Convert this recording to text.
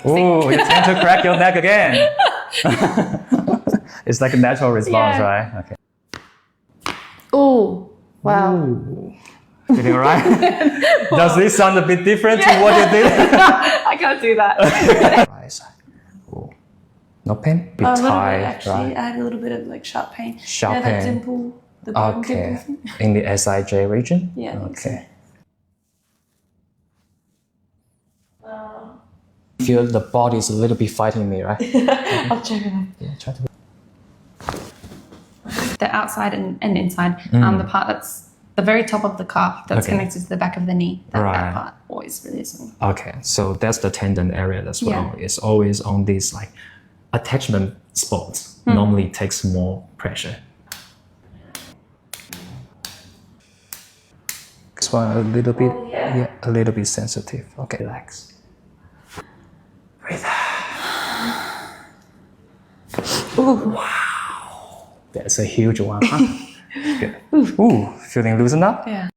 Oh, it's going to crack your neck again. It's like a natural response, right? Okay. Oh, wow. Ooh. Feeling alright? Does this sound a bit different to what you did? I can't do that. Right side. Ooh. No pain? Bit A little bit, tight, actually. right? I had a little bit of like sharp pain. Sharp that pain. dimple, the bottom dimple thing. In the SIJ region? Yeah, I think so. Okay. Feel the body is a little bit fighting me, right? I'll check it out. Yeah, try to. The outside and inside, the part that's the very top of the calf that's connected to the back of the knee. That part always really is. Okay, so that's the tendon area as well. Yeah. It's always on these like attachment spots. Normally it takes more pressure. This one a little bit, a little bit sensitive. Okay, relax. Breathe. Ooh. Wow, that's a huge one, huh? Good. Ooh, feeling loosened up? Yeah.